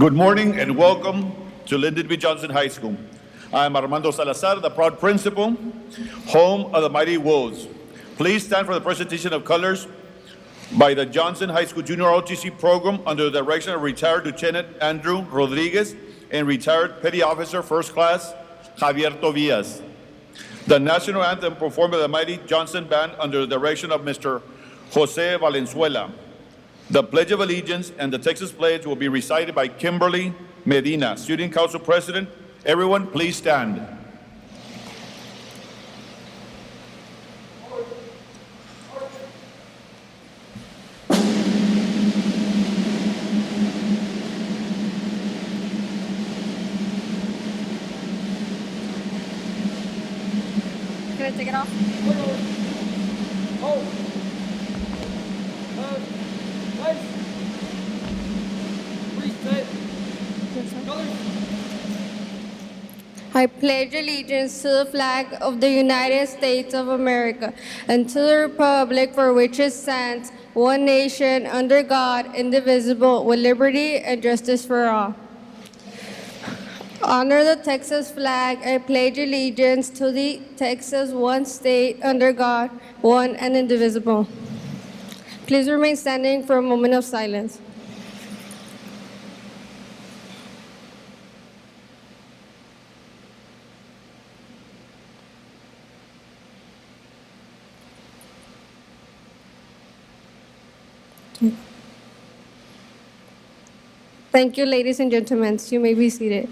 Good morning and welcome to Lyndon B. Johnson High School. I am Armando Salazar, the proud principal, home of the Mighty Wolves. Please stand for the presentation of colors by the Johnson High School Junior ROTC program under the direction of retired Lieutenant Andrew Rodriguez and retired Petty Officer First Class Javier Tobias. The national anthem performed by the Mighty Johnson Band under the direction of Mr. Jose Valenzuela. The Pledge of Allegiance and the Texas Pledge will be recited by Kimberly Medina, Student Council President. Everyone, please stand. Can I take it off? I pledge allegiance to the flag of the United States of America and to the republic for which it stands, one nation, under God, indivisible, with liberty and justice for all. Honor the Texas flag. I pledge allegiance to the Texas, one state, under God, one and indivisible. Please remain standing for a moment of silence. Thank you, ladies and gentlemen. You may be seated.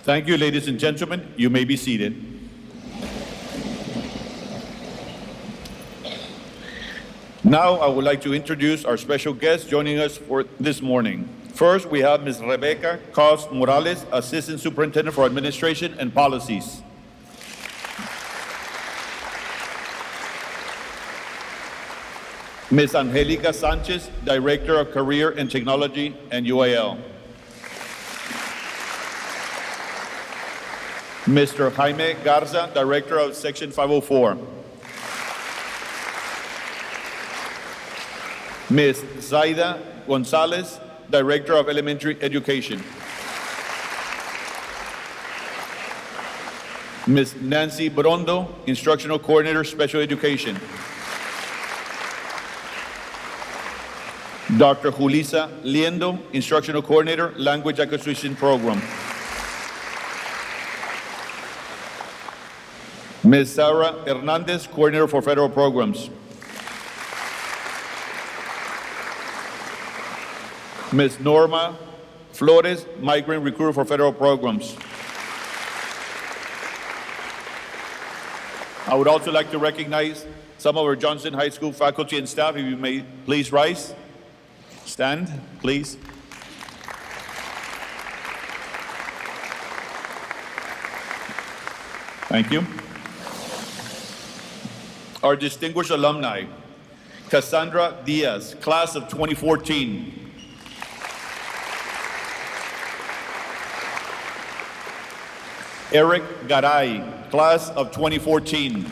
Thank you, ladies and gentlemen. You may be seated. Now, I would like to introduce our special guest joining us for this morning. First, we have Ms. Rebecca Cos Morales, Assistant Superintendent for Administration and Policies. Ms. Angelica Sanchez, Director of Career and Technology and UIL. Mr. Jaime Garza, Director of Section 504. Ms. Zaida Gonzalez, Director of Elementary Education. Ms. Nancy Brondo, Instructional Coordinator, Special Education. Dr. Julissa Liendo, Instructional Coordinator, Language Acquisition Program. Ms. Sarah Hernandez, Coordinator for Federal Programs. Ms. Norma Flores, Migrant Recruiter for Federal Programs. I would also like to recognize some of our Johnson High School faculty and staff. If you may please rise. Stand, please. Thank you. Our distinguished alumni, Cassandra Diaz, class of 2014. Eric Garay, class of 2014.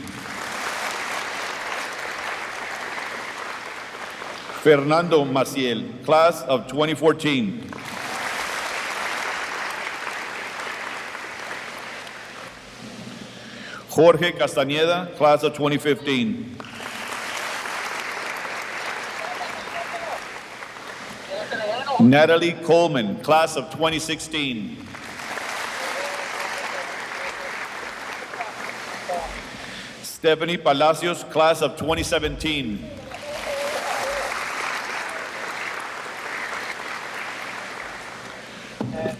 Fernando Maciel, class of 2014. Jorge Castaneda, class of 2015. Natalie Coleman, class of 2016. Stephanie Palacios, class of 2017.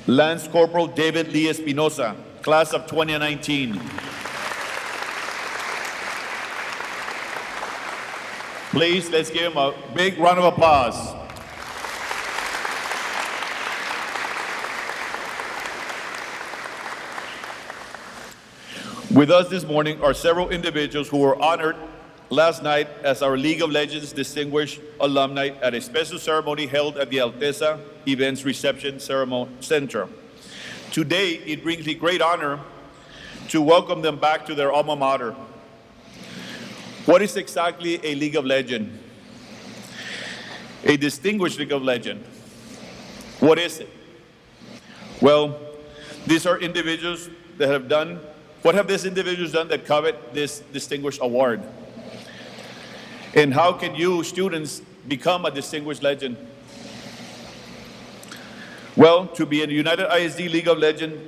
Lance Corporal David Lee Espinosa, class of 2019. Please, let's give him a big round of applause. With us this morning are several individuals who were honored last night as our League of Legends Distinguished Alumni at a special ceremony held at the Alteza Events Reception Center. Today, it brings me great honor to welcome them back to their alma mater. What is exactly a League of Legends? A distinguished League of Legends. What is it? Well, these are individuals that have done, what have these individuals done that covet this distinguished award? And how can you, students, become a distinguished legend? Well, to be a United ISD League of Legends,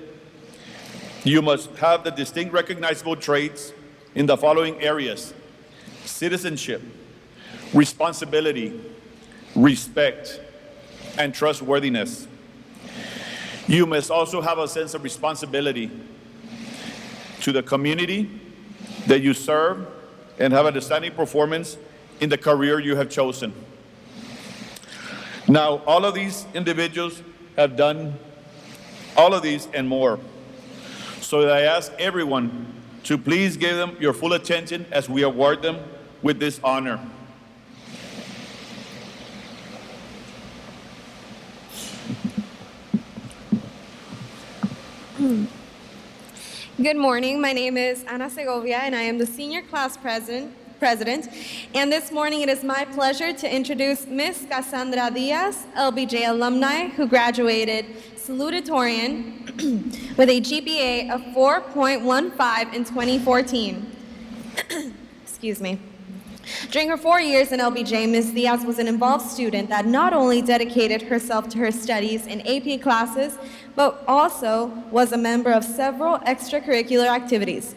you must have the distinct recognizable traits in the following areas: citizenship, responsibility, respect, and trustworthiness. You must also have a sense of responsibility to the community that you serve and have an outstanding performance in the career you have chosen. Now, all of these individuals have done all of these and more. So I ask everyone to please give them your full attention as we award them with this honor. Good morning. My name is Ana Segovia, and I am the senior class president. And this morning, it is my pleasure to introduce Miss Cassandra Diaz, LBJ alumni, who graduated salutatorian with a GPA of 4.15 in 2014. Excuse me. During her 4 years in LBJ, Ms. Diaz was an involved student that not only dedicated herself to her studies in AP classes, but also was a member of several extracurricular activities.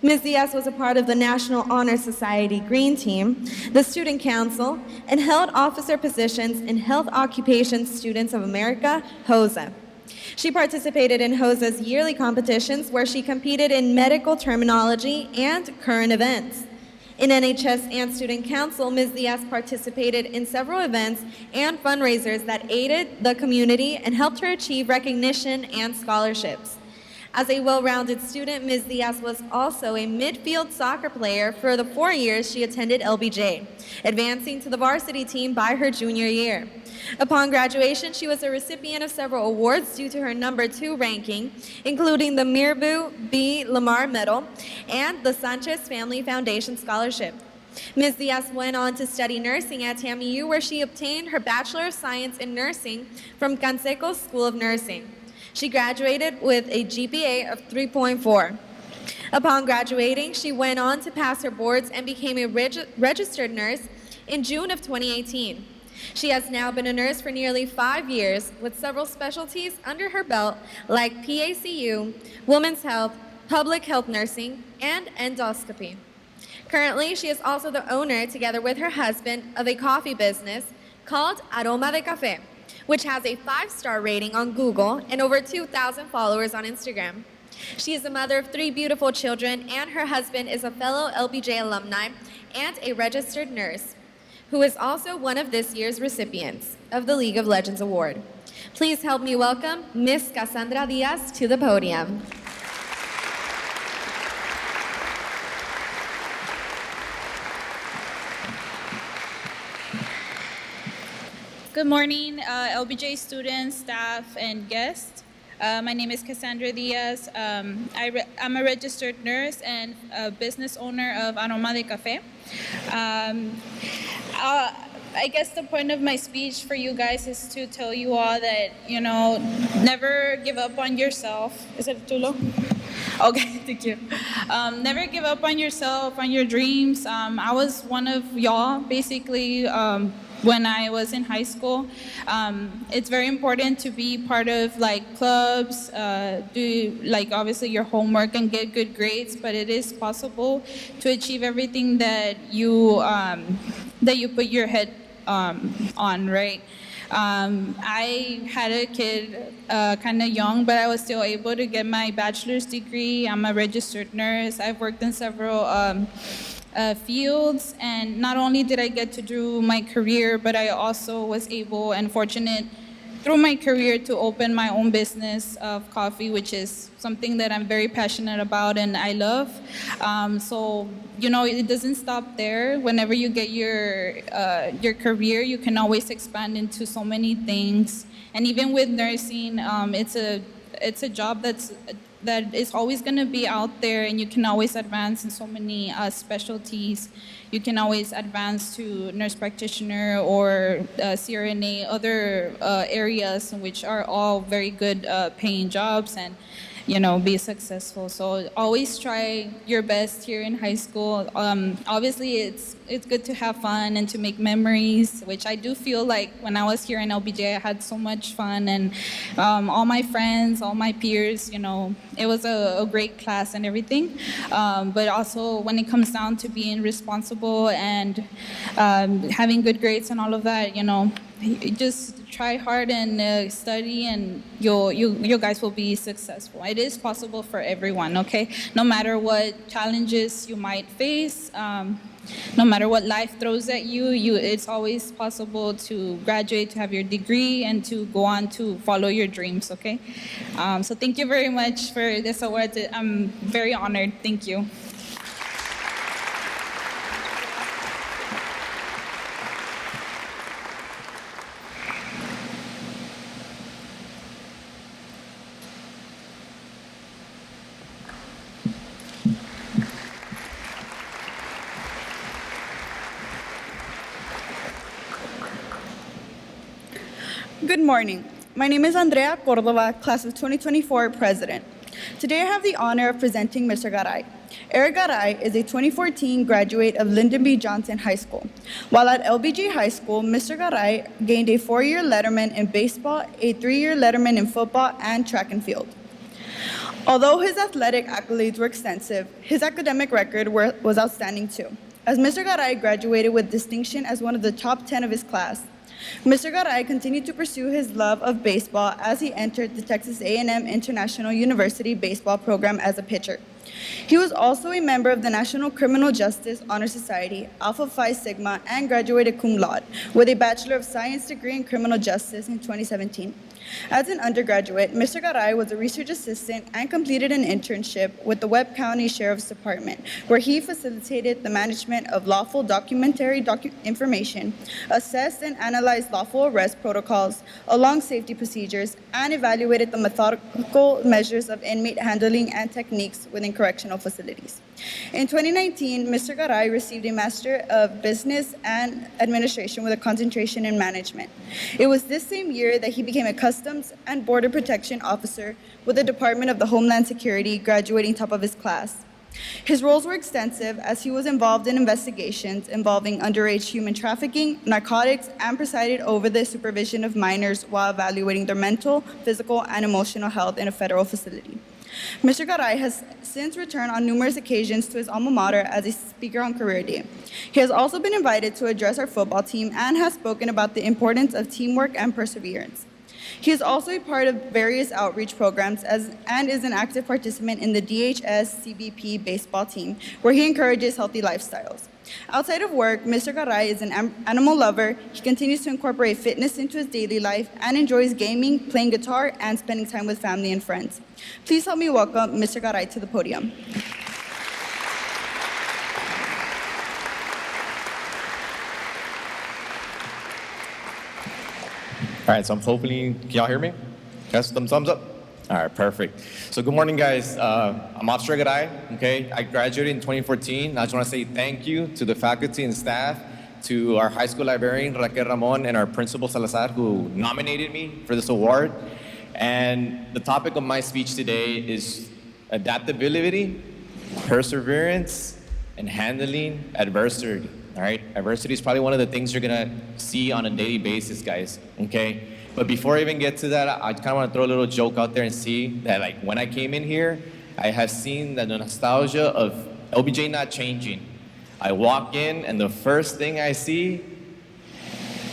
Ms. Diaz was a part of the National Honor Society Green Team, the Student Council, and held officer positions in Health Occupation Students of America, HOSA. She participated in HOSA's yearly competitions where she competed in medical terminology and current events. In NHS and Student Council, Ms. Diaz participated in several events and fundraisers that aided the community and helped her achieve recognition and scholarships. As a well-rounded student, Ms. Diaz was also a midfield soccer player for the 4 years she attended LBJ, advancing to the varsity team by her junior year. Upon graduation, she was a recipient of several awards due to her #2 ranking, including the Mirbu B. Lamar Medal and the Sanchez Family Foundation Scholarship. Ms. Diaz went on to study nursing at TAMU, where she obtained her Bachelor of Science in Nursing from Canseco's School of Nursing. She graduated with a GPA of 3.4. Upon graduating, she went on to pass her boards and became a registered nurse in June of 2018. She has now been a nurse for nearly 5 years with several specialties under her belt like PACU, women's health, public health nursing, and endoscopy. Currently, she is also the owner, together with her husband, of a coffee business called Aroma de Café, which has a 5-star rating on Google and over 2,000 followers on Instagram. She is the mother of 3 beautiful children, and her husband is a fellow LBJ alumni and a registered nurse, who is also one of this year's recipients of the League of Legends Award. Please help me welcome Miss Cassandra Diaz to the podium. Good morning, LBJ students, staff, and guests. My name is Cassandra Diaz. I'm a registered nurse and a business owner of Aroma de Café. I guess the point of my speech for you guys is to tell you all that, never give up on yourself. Is it too low? Okay, thank you. Never give up on yourself, on your dreams. I was one of y'all, basically, when I was in high school. It's very important to be part of clubs, do obviously your homework and get good grades, but it is possible to achieve everything that you put your head on, right? I had a kid kind of young, but I was still able to get my bachelor's degree. I'm a registered nurse. I've worked in several fields, and not only did I get to do my career, but I also was able and fortunate through my career to open my own business of coffee, which is something that I'm very passionate about and I love. So, it doesn't stop there. Whenever you get your career, you can always expand into so many things. And even with nursing, it's a job that is always going to be out there, and you can always advance in so many specialties. You can always advance to nurse practitioner or CRNA, other areas which are all very good paying jobs, and be successful. So always try your best here in high school. Obviously, it's good to have fun and to make memories, which I do feel like when I was here in LBJ, I had so much fun, and all my friends, all my peers, it was a great class and everything. But also when it comes down to being responsible and having good grades and all of that, just try hard and study, and you guys will be successful. It is possible for everyone, okay? No matter what challenges you might face, no matter what life throws at you, it's always possible to graduate, to have your degree, and to go on to follow your dreams, okay? So thank you very much for this award. I'm very honored. Thank you. Good morning. My name is Andrea Cordova, class of 2024 president. Today I have the honor of presenting Mr. Garay. Eric Garay is a 2014 graduate of Lyndon B. Johnson High School. While at LBJ High School, Mr. Garay gained a 4-year letterman in baseball, a 3-year letterman in football, and track and field. Although his athletic accolades were extensive, his academic record was outstanding too, as Mr. Garay graduated with distinction as one of the top 10 of his class. Mr. Garay continued to pursue his love of baseball as he entered the Texas A&M International University baseball program as a pitcher. He was also a member of the National Criminal Justice Honor Society, Alpha Phi Sigma, and graduated cum laude with a Bachelor of Science degree in Criminal Justice in 2017. As an undergraduate, Mr. Garay was a research assistant and completed an internship with the Webb County Sheriff's Department, where he facilitated the management of lawful documentary information, assessed and analyzed lawful arrest protocols along safety procedures, and evaluated the methodical measures of inmate handling and techniques within correctional facilities. In 2019, Mr. Garay received a Master of Business and Administration with a concentration in management. It was this same year that he became a Customs and Border Protection Officer with the Department of the Homeland Security, graduating top of his class. His roles were extensive as he was involved in investigations involving underage human trafficking, narcotics, and presided over the supervision of minors while evaluating their mental, physical, and emotional health in a federal facility. Mr. Garay has since returned on numerous occasions to his alma mater as a speaker on Career Day. He has also been invited to address our football team and has spoken about the importance of teamwork and perseverance. He is also a part of various outreach programs and is an active participant in the DHS CBP baseball team, where he encourages healthy lifestyles. Outside of work, Mr. Garay is an animal lover. He continues to incorporate fitness into his daily life and enjoys gaming, playing guitar, and spending time with family and friends. Please help me welcome Mr. Garay to the podium. All right, so I'm hoping, can y'all hear me? Yes, thumbs up? All right, perfect. So good morning, guys. I'm Officer Garay, okay? I graduated in 2014. I just want to say thank you to the faculty and staff, to our high school librarian, Raquel Ramon, and our principal, Salazar, who nominated me for this award. And the topic of my speech today is adaptability, perseverance, and handling adversity. All right, adversity is probably one of the things you're gonna see on a daily basis, guys. Okay, but before I even get to that, I kind of want to throw a little joke out there and see that, like, when I came in here, I have seen that the nostalgia of LBJ not changing. I walk in, and the first thing I see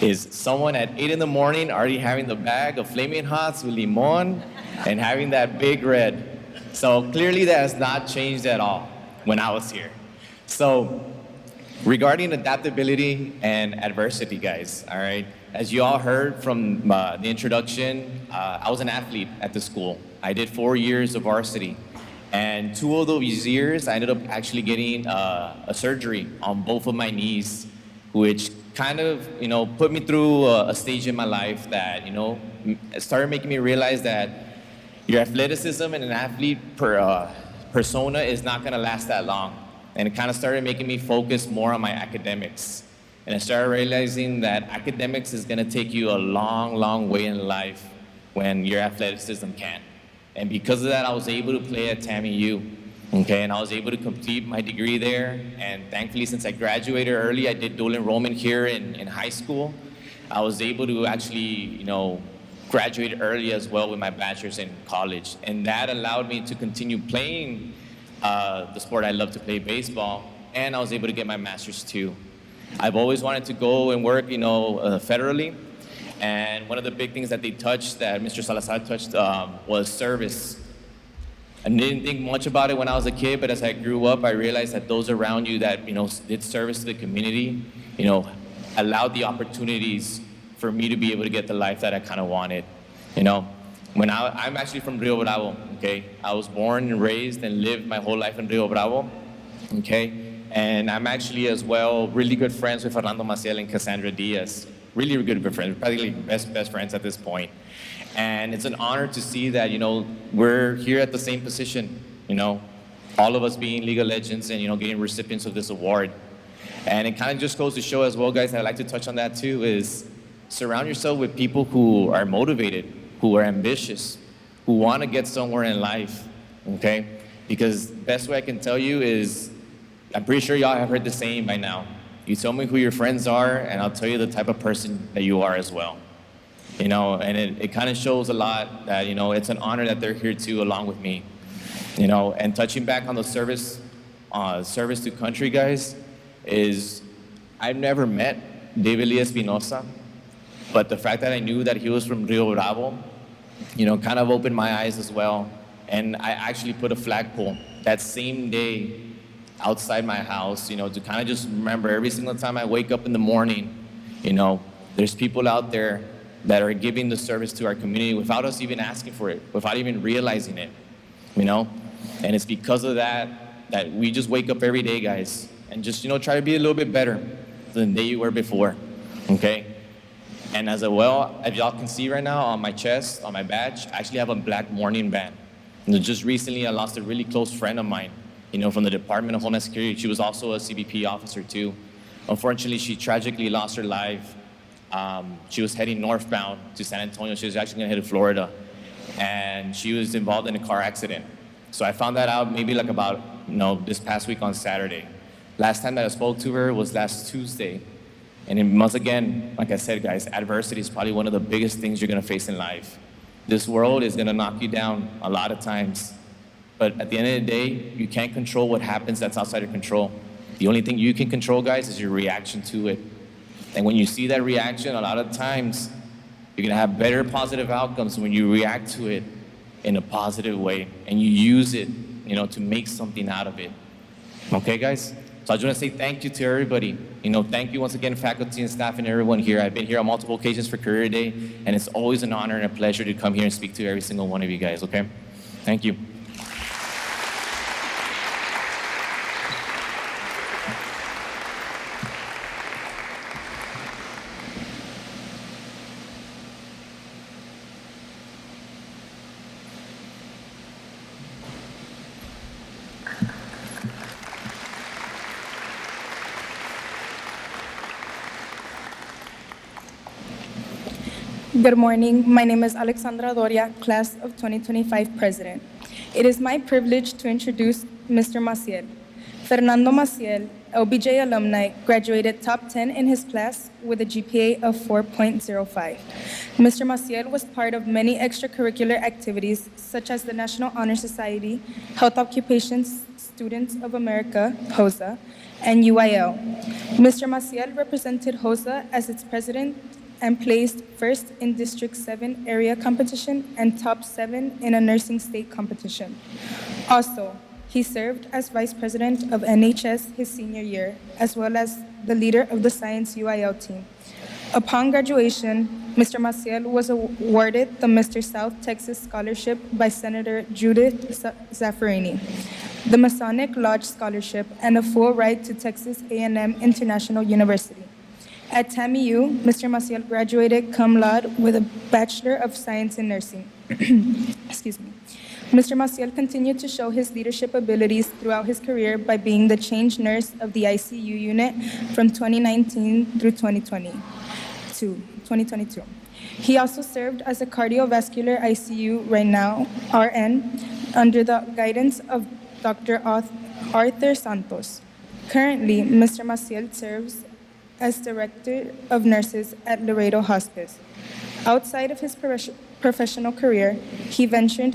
is someone at 8 in the morning already having the bag of Flaming Hots with limon and having that big red. So clearly that has not changed at all when I was here. So regarding adaptability and adversity, guys, all right, as you all heard from the introduction, I was an athlete at the school. I did 4 years of varsity. And 2 of those years, I ended up actually getting a surgery on both of my knees, which kind of, put me through a stage in my life that, it started making me realize that your athleticism and an athlete persona is not gonna last that long. And it kind of started making me focus more on my academics. And I started realizing that academics is gonna take you a long, long way in life when your athleticism can't. And because of that, I was able to play at TAMU, okay? And I was able to complete my degree there. And thankfully, since I graduated early, I did dual enrollment here in high school. I was able to actually, graduate early as well with my bachelor's in college. And that allowed me to continue playing the sport I love to play, baseball. And I was able to get my master's too. I've always wanted to go and work, federally. And one of the big things that they touched, that Mr. Salazar touched, was service. I didn't think much about it when I was a kid, but as I grew up, I realized that those around you that, did service to the community, allowed the opportunities for me to be able to get the life that I kind of wanted. When I'm actually from Rio Bravo, okay? I was born and raised and lived my whole life in Rio Bravo, okay? And I'm actually as well really good friends with Fernando, Maciel, and Cassandra Diaz. Really good friends, probably best friends at this point. And it's an honor to see that, we're here at the same position, all of us being legal legends and, getting recipients of this award. And it kind of just goes to show as well, guys, and I'd like to touch on that too, is surround yourself with people who are motivated, who are ambitious, who want to get somewhere in life, okay? Because best way I can tell you is, I'm pretty sure y'all have heard the saying by now. You tell me who your friends are, and I'll tell you the type of person that you are as well. And it kind of shows a lot that, it's an honor that they're here too, along with me. And touching back on the service to country, guys, is I've never met David Lee Espinosa, but the fact that I knew that he was from Rio Bravo, kind of opened my eyes as well. And I actually put a flagpole that same day outside my house, to kind of just remember every single time I wake up in the morning, there's people out there that are giving the service to our community without us even asking for it, without even realizing it, And it's because of that we just wake up every day, guys, and just, try to be a little bit better than the day you were before, okay? And as well, as y'all can see right now on my chest, on my badge, I actually have a black mourning band. And just recently, I lost a really close friend of mine, from the Department of Homeland Security. She was also a CBP officer too. Unfortunately, she tragically lost her life. She was heading northbound to San Antonio. She was actually gonna head to Florida. And she was involved in a car accident. So I found that out maybe like about, this past week on Saturday. Last time that I spoke to her was last Tuesday. And once again, like I said, guys, adversity is probably one of the biggest things you're gonna face in life. This world is gonna knock you down a lot of times. But at the end of the day, you can't control what happens that's outside of control. The only thing you can control, guys, is your reaction to it. And when you see that reaction, a lot of times, you're gonna have better positive outcomes when you react to it in a positive way and you use it, to make something out of it. Okay, guys? So I just want to say thank you to everybody. Thank you once again, faculty and staff and everyone here. I've been here on multiple occasions for Career Day, and it's always an honor and a pleasure to come here and speak to every single one of you guys, okay? Thank you. Good morning. My name is Alexandra Doria, class of 2025 president. It is my privilege to introduce Mr. Maciel. Fernando Maciel, LBJ alumni, graduated top 10 in his class with a GPA of 4.05. Mr. Maciel was part of many extracurricular activities such as the National Honor Society, Health Occupations Students of America, HOSA, and UIL. Mr. Maciel represented HOSA as its president and placed first in District 7 area competition and top 7 in a nursing state competition. Also, he served as vice president of NHS his senior year, as well as the leader of the Science UIL team. Upon graduation, Mr. Maciel was awarded the Mr. South Texas Scholarship by Senator Judith Zaffarini, the Masonic Lodge Scholarship, and a full ride to Texas A&M International University. At TAMU, Mr. Maciel graduated cum laude with a Bachelor of Science in Nursing. Excuse me. Mr. Maciel continued to show his leadership abilities throughout his career by being the change nurse of the ICU unit from 2019 through 2022. He also served as a cardiovascular ICU right now, RN, under the guidance of Dr. Arthur Santos. Currently, Mr. Maciel serves as Director of Nurses at Laredo Hospice. Outside of his professional career, he ventured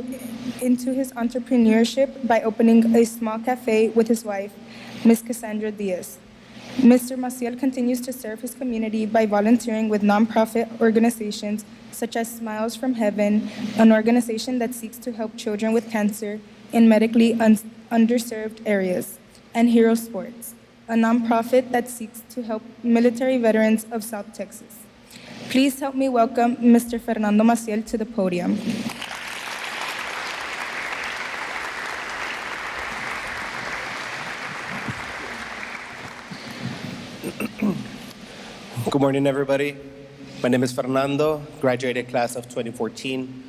into his entrepreneurship by opening a small cafe with his wife, Ms. Cassandra Diaz. Mr. Maciel continues to serve his community by volunteering with nonprofit organizations such as Smiles from Heaven, an organization that seeks to help children with cancer in medically underserved areas, and Hero Sports, a nonprofit that seeks to help military veterans of South Texas. Please help me welcome Mr. Fernando Maciel to the podium. Good morning, everybody. My name is Fernando, graduated class of 2014.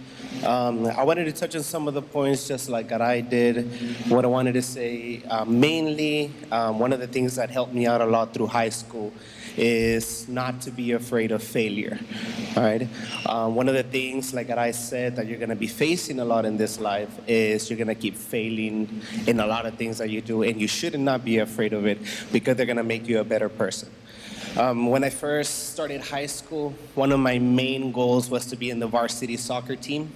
I wanted to touch on some of the points just like Garay did. What I wanted to say, mainly, one of the things that helped me out a lot through high school is not to be afraid of failure, all right? One of the things, like Garay said, that you're gonna be facing a lot in this life is you're gonna keep failing in a lot of things that you do, and you should not be afraid of it because they're gonna make you a better person. When I first started high school, one of my main goals was to be in the varsity soccer team.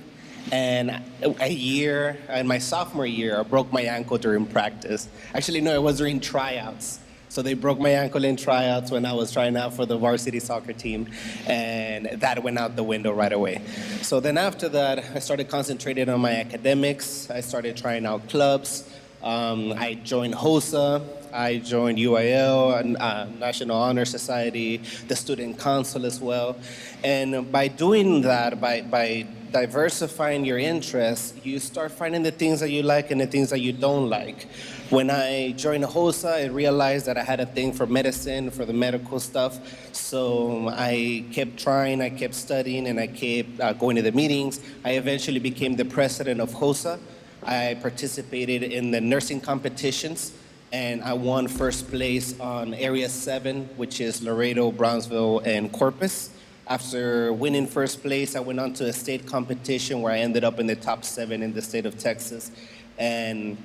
And in my sophomore year, I broke my ankle during practice. Actually, no, it was during tryouts. So they broke my ankle in tryouts when I was trying out for the varsity soccer team, and that went out the window right away. So then after that, I started concentrating on my academics. I started trying out clubs. I joined HOSA. I joined UIL, National Honor Society, the Student Council as well. And by doing that, by diversifying your interests, you start finding the things that you like and the things that you don't like. When I joined HOSA, I realized that I had a thing for medicine, for the medical stuff. So I kept trying, I kept studying, and I kept going to the meetings. I eventually became the president of HOSA. I participated in the nursing competitions, and I won first place on Area 7, which is Laredo, Brownsville, and Corpus. After winning first place, I went on to a state competition where I ended up in the top 7 in the state of Texas. And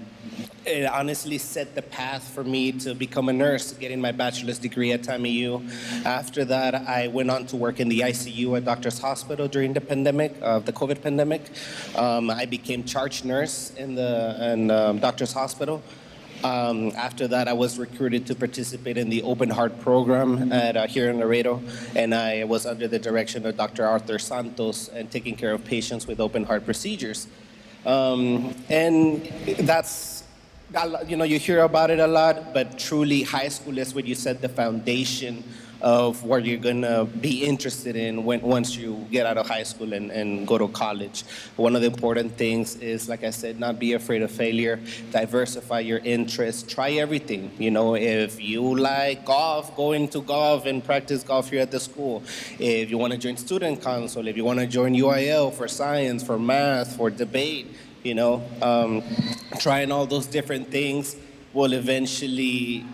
it honestly set the path for me to become a nurse, getting my bachelor's degree at TAMU. After that, I went on to work in the ICU at Doctor's Hospital during the pandemic, the COVID pandemic. I became charge nurse in Doctor's Hospital. After that, I was recruited to participate in the Open Heart program here in Laredo, and I was under the direction of Dr. Arthur Santos and taking care of patients with open heart procedures. And that's, you hear about it a lot, but truly high school is where you set the foundation of what you're gonna be interested in once you get out of high school and go to college. One of the important things is, like I said, not be afraid of failure, diversify your interests, try everything. If you like golf, go into golf and practice golf here at the school. If you wanna join student council, if you wanna join UIL for science, for math, for debate, trying all those different things will eventually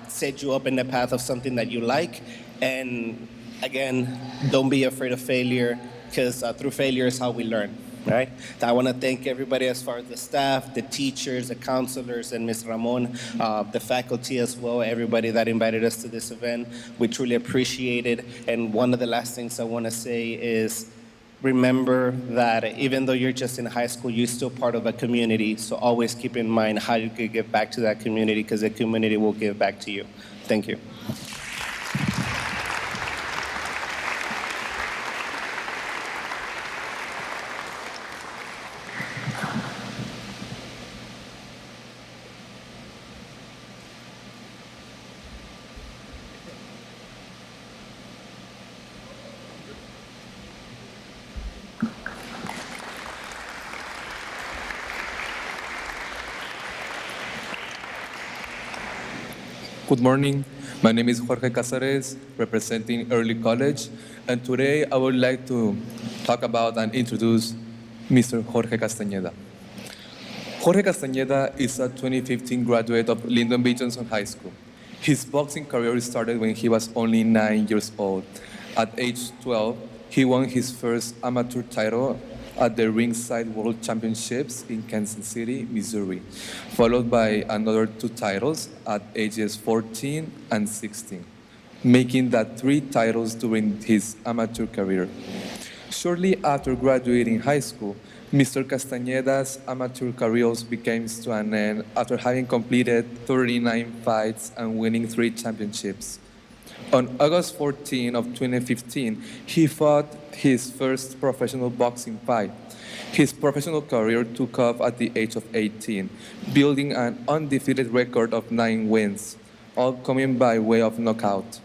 set you up in the path of something that you like. And again, don't be afraid of failure. because through failure is how we learn, right? I want to thank everybody as far as the staff, the teachers, the counselors, and Ms. Ramon, the faculty as well, everybody that invited us to this event. We truly appreciate it. And one of the last things I want to say is remember that even though you're just in high school, you're still part of a community. So always keep in mind how you can give back to that community, because the community will give back to you. Thank you. Good morning. My name is Jorge Casares, representing Early College, and today I would like to talk about and introduce Mr. Jorge Castaneda. Jorge Castaneda is a 2015 graduate of Lyndon B. Johnson High School. His boxing career started when he was only 9 years old. At age 12, he won his first amateur title at the Ringside World Championships in Kansas City, Missouri, followed by another 2 titles at ages 14 and 16, making that 3 titles during his amateur career. Shortly after graduating high school, Mr. Castaneda's amateur career became to an end after having completed 39 fights and winning 3 championships. On August 14 of 2015, he fought his first professional boxing fight. His professional career took off at the age of 18, building an undefeated record of 9 wins, all coming by way of knockout.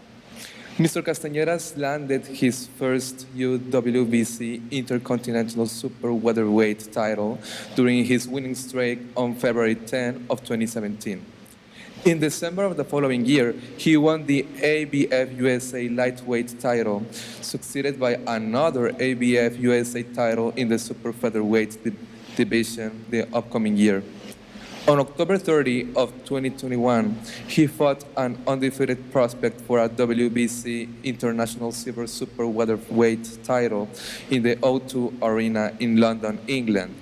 Mr. Castaneda landed his first UWBC Intercontinental Super Welterweight title during his winning streak on February 10 of 2017. In December of the following year, he won the ABF USA lightweight title, succeeded by another ABF USA title in the super featherweight division the upcoming year. On October 30 of 2021, he fought an undefeated prospect for a WBC International Silver Super Welterweight title in the O2 Arena in London, England.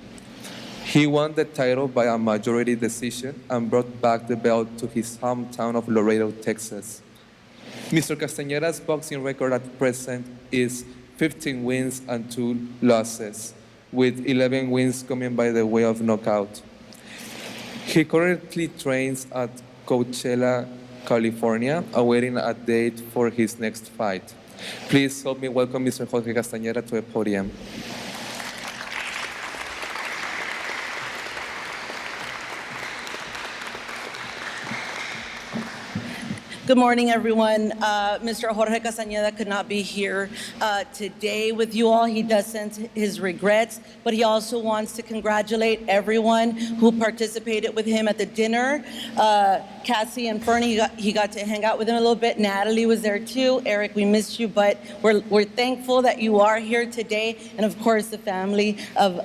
He won the title by a majority decision and brought back the belt to his hometown of Laredo, Texas. Mr. Castaneda's boxing record at present is 15 wins and 2 losses, with 11 wins coming by the way of knockout. He currently trains at Coachella, California, awaiting a date for his next fight. Please help me welcome Mr. Jorge Castaneda to the podium. Good morning, everyone. Mr. Jorge Castaneda could not be here today with you all. He does send his regrets, but he also wants to congratulate everyone who participated with him at the dinner. Cassie and Fernie, he got to hang out with him a little bit. Natalie was there too. Eric, we missed you, but we're thankful that you are here today, and of course the family of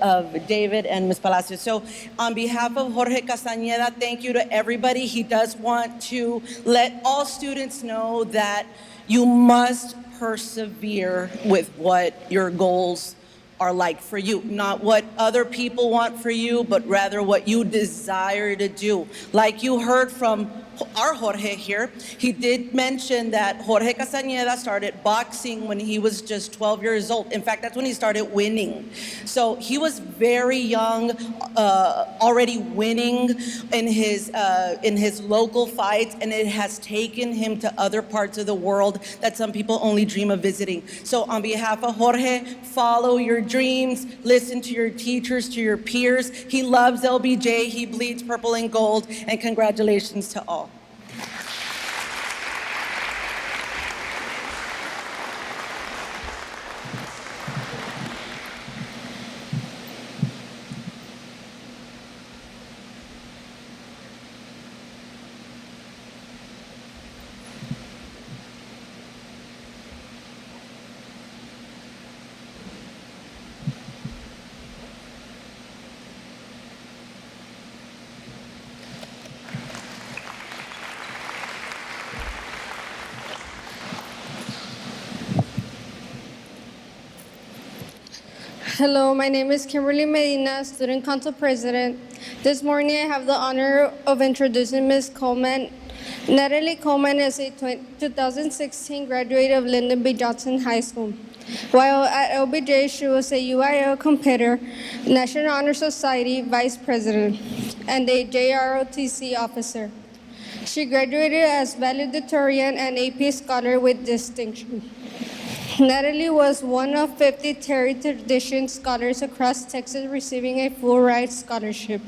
David and Ms. Palacios. So on behalf of Jorge Castaneda, thank you to everybody. He does want to let all students know that you must persevere with what your goals are like for you, not what other people want for you, but rather what you desire to do. Like you heard from our Jorge here, he did mention that Jorge Castaneda started boxing when he was just 12 years old. In fact, that's when he started winning. So he was very young, already winning in his local fights, and it has taken him to other parts of the world that some people only dream of visiting. So on behalf of Jorge, follow your dreams, listen to your teachers, to your peers. He loves LBJ, he bleeds purple and gold, and congratulations to all. Hello, my name is Kimberly Medina, Student Council President. This morning I have the honor of introducing Ms. Coleman. Natalie Coleman is a 2016 graduate of Lyndon B. Johnson High School. While at LBJ, she was a UIL competitor, National Honor Society Vice President, and a JROTC officer. She graduated as valedictorian and AP Scholar with distinction. Natalie was one of 50 Terry Tradition scholars across Texas receiving a full ride scholarship.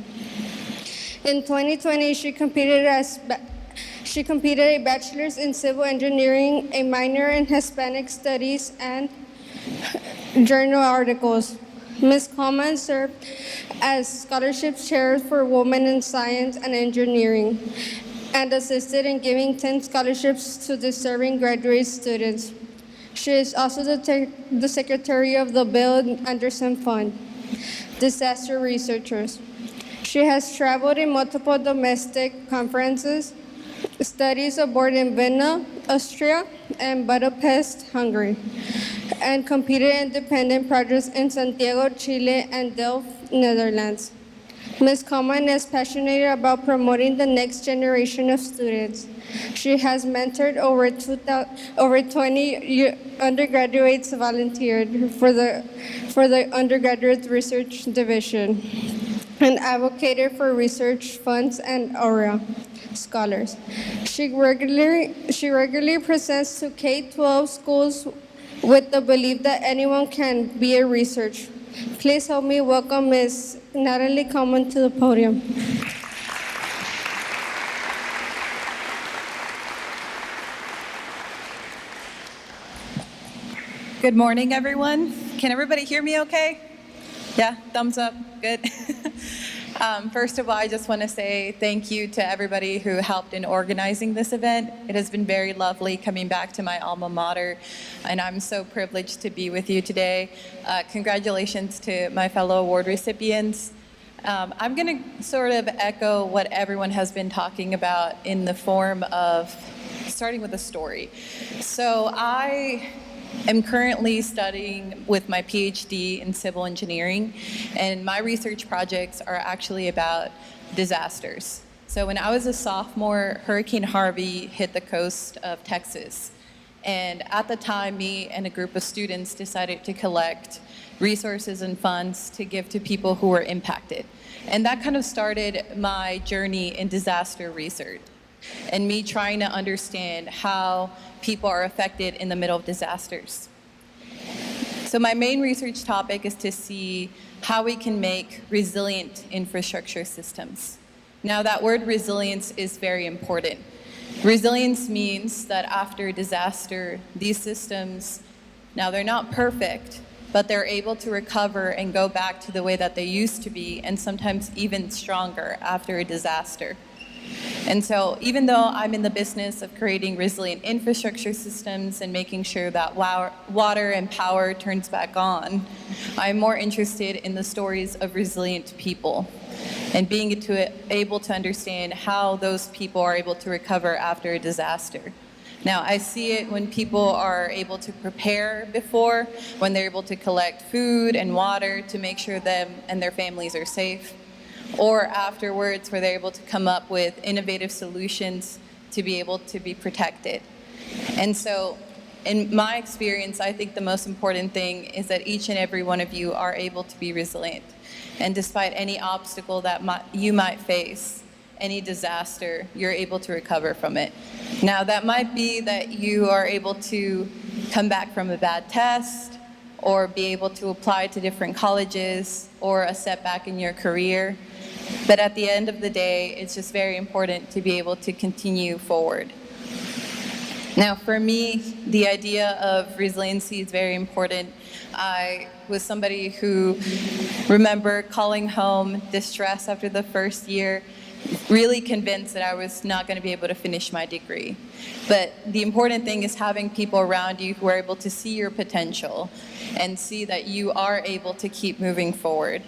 In 2020, she completed a bachelor's in civil engineering, a minor in Hispanic studies, and journal articles. Ms. Coleman served as scholarship chair for women in science and engineering and assisted in giving 10 scholarships to deserving graduate students. She is also the secretary of the Bill Anderson Fund, disaster researchers. She has traveled in multiple domestic conferences, studies abroad in Vienna, Austria, and Budapest, Hungary, and completed independent projects in Santiago, Chile, and Delft, Netherlands. Ms. Coleman is passionate about promoting the next generation of students. She has mentored over 20 undergraduates, volunteered for the undergraduate research division, and advocated for research funds and AURA scholars. She regularly presents to K-12 schools with the belief that anyone can be a researcher. Please help me welcome Ms. Natalie Coleman to the podium. Good morning, everyone. Can everybody hear me okay? Yeah, thumbs up, good. First of all, I just want to say thank you to everybody who helped in organizing this event. It has been very lovely coming back to my alma mater, and I'm so privileged to be with you today. Congratulations to my fellow award recipients. I'm going to sort of echo what everyone has been talking about in the form of starting with a story. So I'm currently studying with my PhD in civil engineering, and my research projects are actually about disasters. So when I was a sophomore, Hurricane Harvey hit the coast of Texas. And at the time, me and a group of students decided to collect resources and funds to give to people who were impacted. And that kind of started my journey in disaster research, and me trying to understand how people are affected in the middle of disasters. So my main research topic is to see how we can make resilient infrastructure systems. Now, that word resilience is very important. Resilience means that after a disaster, these systems, now they're not perfect, but they're able to recover and go back to the way that they used to be, and sometimes even stronger after a disaster. And so even though I'm in the business of creating resilient infrastructure systems and making sure that water and power turns back on, I'm more interested in the stories of resilient people and being able to understand how those people are able to recover after a disaster. Now, I see it when people are able to prepare before, when they're able to collect food and water to make sure them and their families are safe, or afterwards where they're able to come up with innovative solutions to be able to be protected. And so in my experience, I think the most important thing is that each and every one of you are able to be resilient. And despite any obstacle that you might face, any disaster, you're able to recover from it. Now, that might be that you are able to come back from a bad test, or be able to apply to different colleges, or a setback in your career. But at the end of the day, it's just very important to be able to continue forward. Now, for me, the idea of resiliency is very important. I was somebody who remember calling home distressed after the first year, really convinced that I was not going to be able to finish my degree. But the important thing is having people around you who are able to see your potential and see that you are able to keep moving forward.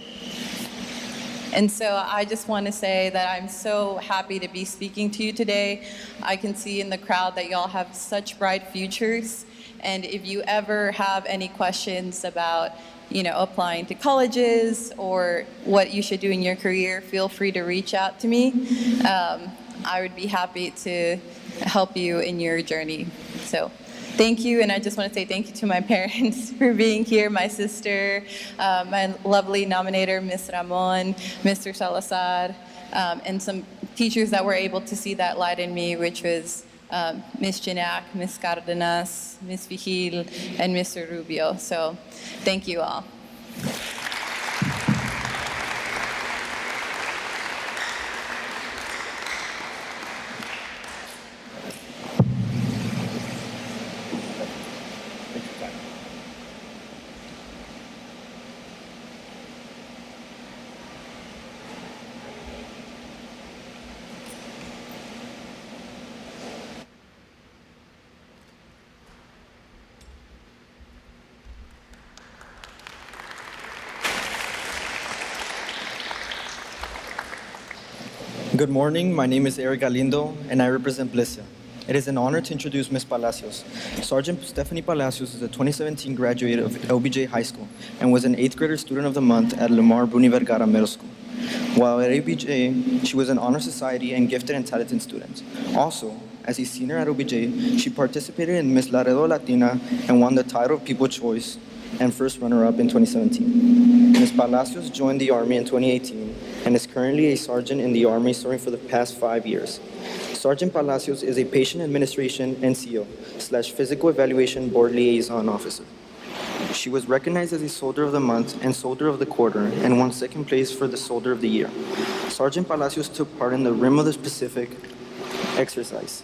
And so I just want to say that I'm so happy to be speaking to you today. I can see in the crowd that y'all have such bright futures. And if you ever have any questions about applying to colleges or what you should do in your career, feel free to reach out to me. I would be happy to help you in your journey. So thank you, and I just want to say thank you to my parents for being here, my sister, my lovely nominator, Ms. Ramon, Mr. Salazar, and some teachers that were able to see that light in me, which was Ms. Janak, Ms. Cardenas, Ms. Vigil, and Mr. Rubio. So thank you all. Good morning, my name is Eric Galindo, and I represent Blicia. It is an honor to introduce Ms. Palacios. Sergeant Stephanie Palacios is a 2017 graduate of LBJ High School and was an 8th grader student of the month at Lamar Bruni Vergara Middle School. While at LBJ, she was an honor society and gifted and talented student. Also, as a senior at LBJ, she participated in Miss Laredo Latina and won the title of People Choice and first runner-up in 2017. Ms. Palacios joined the Army in 2018 and is currently a sergeant in the Army serving for the past 5 years. Sergeant Palacios is a patient administration NCO/physical evaluation board liaison officer. She was recognized as a Soldier of the Month and Soldier of the Quarter and won second place for the Soldier of the Year. Sergeant Palacios took part in the Rim of the Pacific exercise,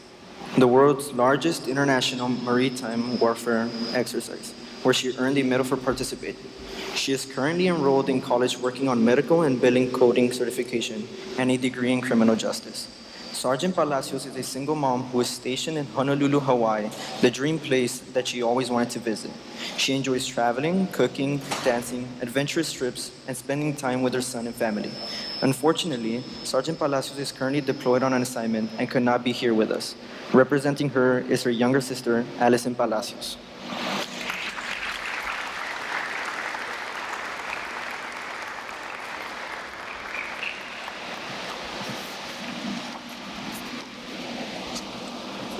the world's largest international maritime warfare exercise, where she earned a medal for participating. She is currently enrolled in college working on medical and billing coding certification and a degree in criminal justice. Sergeant Palacios is a single mom who is stationed in Honolulu, Hawaii, the dream place that she always wanted to visit. She enjoys traveling, cooking, dancing, adventurous trips, and spending time with her son and family. Unfortunately, Sergeant Palacios is currently deployed on an assignment and could not be here with us. Representing her is her younger sister, Allison Palacios.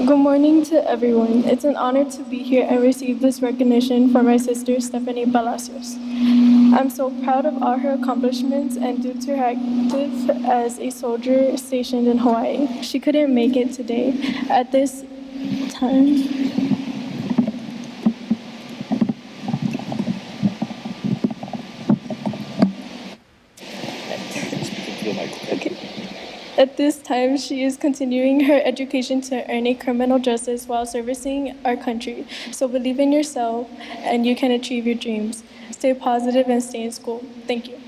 Good morning to everyone. It's an honor to be here and receive this recognition for my sister, Stephanie Palacios. I'm so proud of all her accomplishments and due to her active as a soldier stationed in Hawaii. She couldn't make it today. At this time, At this time, she is continuing her education to earn a criminal justice while servicing our country. So believe in yourself and you can achieve your dreams. Stay positive and stay in school. Thank you.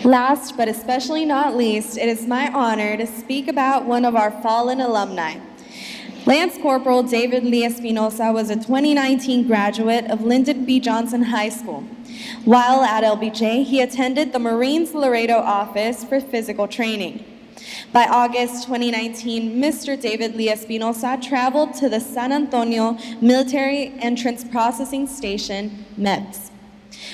Last but especially not least, it is my honor to speak about one of our fallen alumni. Lance Corporal David Lee Espinosa was a 2019 graduate of Lyndon B. Johnson High School. While at LBJ, he attended the Marines Laredo office for physical training. By August 2019, Mr. David Lee Espinosa traveled to the San Antonio Military Entrance Processing Station, MEPS,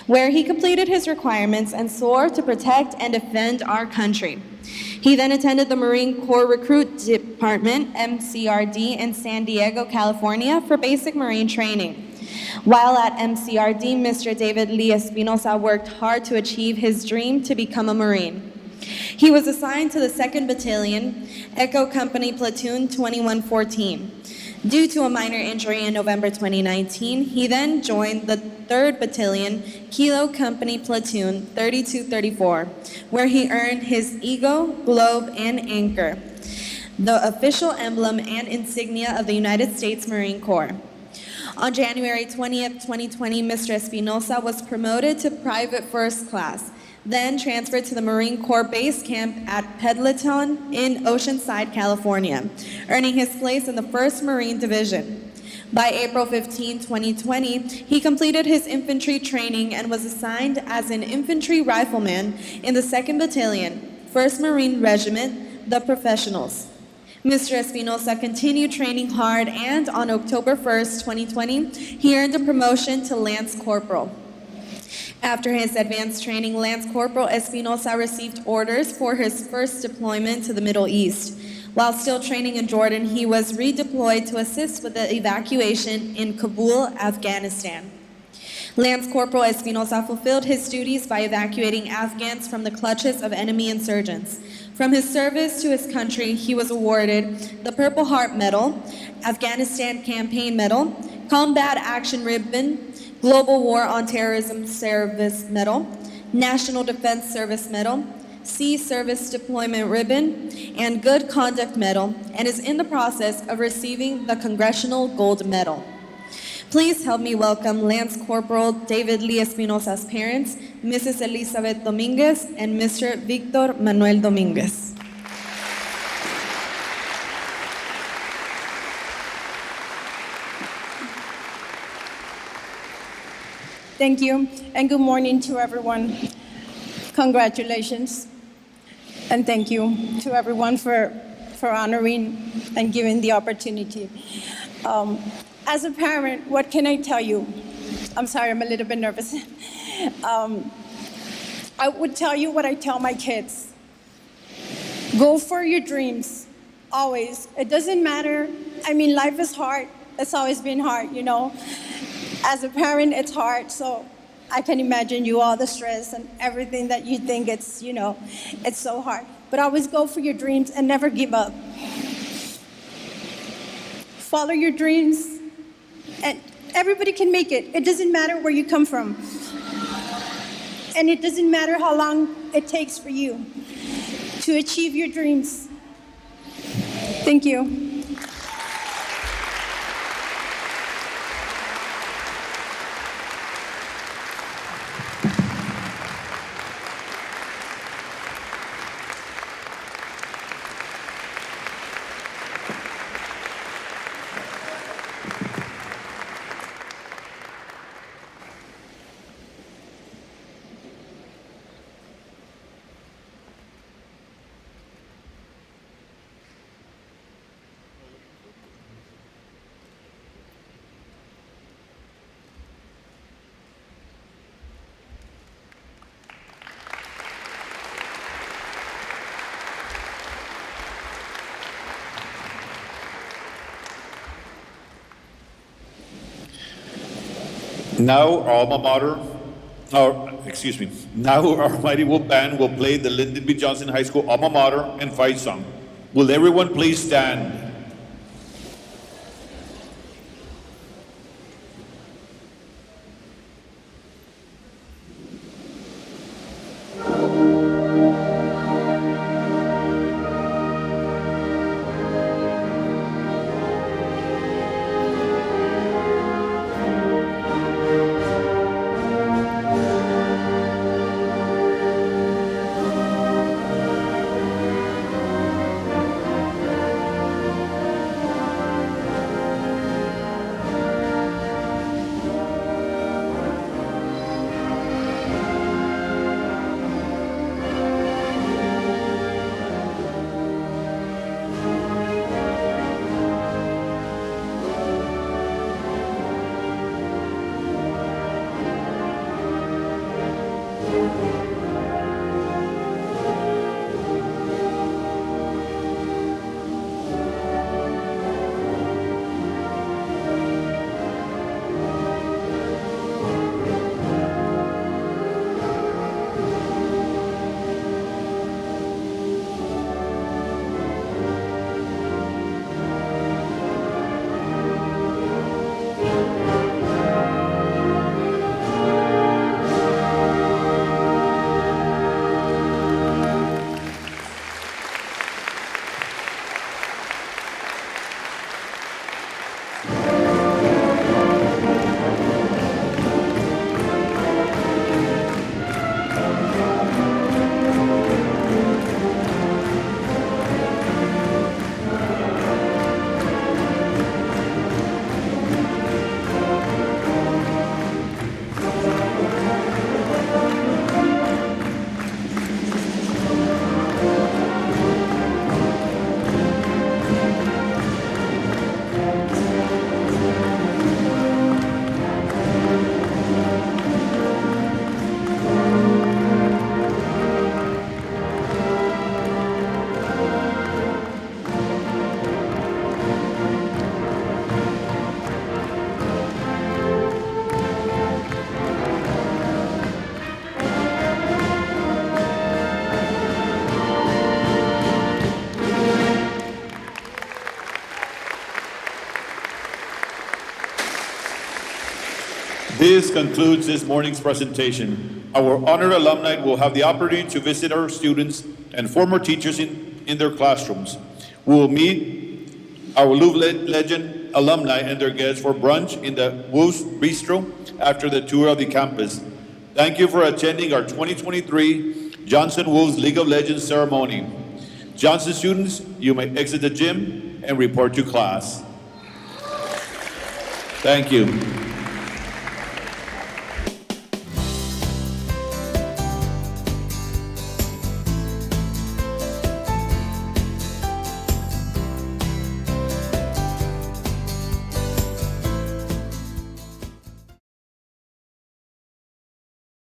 where he completed his requirements and swore to protect and defend our country. He then attended the Marine Corps Recruit Department, MCRD, in San Diego, California for basic Marine training. While at MCRD, Mr. David Lee Espinosa worked hard to achieve his dream to become a Marine. He was assigned to the 2nd Battalion, Echo Company Platoon 2114. Due to a minor injury in November 2019, he then joined the 3rd Battalion, Kilo Company Platoon 3234, where he earned his Eagle, Globe, and Anchor, the official emblem and insignia of the United States Marine Corps. On January 20th, 2020, Mr. Espinosa was promoted to Private First Class, then transferred to the Marine Corps Base Camp at Pendleton in Oceanside, California, earning his place in the 1st Marine Division. By April 15, 2020, he completed his infantry training and was assigned as an infantry rifleman in the 2nd Battalion, 1st Marine Regiment, the Professionals. Mr. Espinosa continued training hard, and on October 1st, 2020, he earned a promotion to Lance Corporal. After his advanced training, Lance Corporal Espinosa received orders for his first deployment to the Middle East. While still training in Jordan, he was redeployed to assist with the evacuation in Kabul, Afghanistan. Lance Corporal Espinosa fulfilled his duties by evacuating Afghans from the clutches of enemy insurgents. From his service to his country, he was awarded the Purple Heart Medal, Afghanistan Campaign Medal, Combat Action Ribbon, Global War on Terrorism Service Medal, National Defense Service Medal, Sea Service Deployment Ribbon, and Good Conduct Medal, and is in the process of receiving the Congressional Gold Medal. Please help me welcome Lance Corporal David Lee Espinosa's parents, Mrs. Elizabeth Dominguez and Mr. Victor Manuel Dominguez. Thank you, and good morning to everyone. Congratulations, and thank you to everyone for honoring and giving the opportunity. As a parent, what can I tell you? I'm sorry, I'm a little bit nervous. I would tell you what I tell my kids. Go for your dreams, always. It doesn't matter. I mean, life is hard. It's always been hard, you know. As a parent, it's hard, so I can imagine you all the stress and everything that you think it's, you know, it's so hard. But always go for your dreams and never give up. Follow your dreams, and everybody can make it. It doesn't matter where you come from. And it doesn't matter how long it takes for you to achieve your dreams. Thank you. Now our alma mater, now our Mighty Wolf Band will play the Lyndon B. Johnson High School alma mater and fight song. Will everyone please stand? This concludes this morning's presentation. Our honored alumni will have the opportunity to visit our students and former teachers in their classrooms. We will meet our Louvre Legend alumni and their guests for brunch in the Woos Bistro after the tour of the campus. Thank you for attending our 2023 Johnson Woos League of Legends ceremony. Johnson students, you may exit the gym and report to class. Thank you.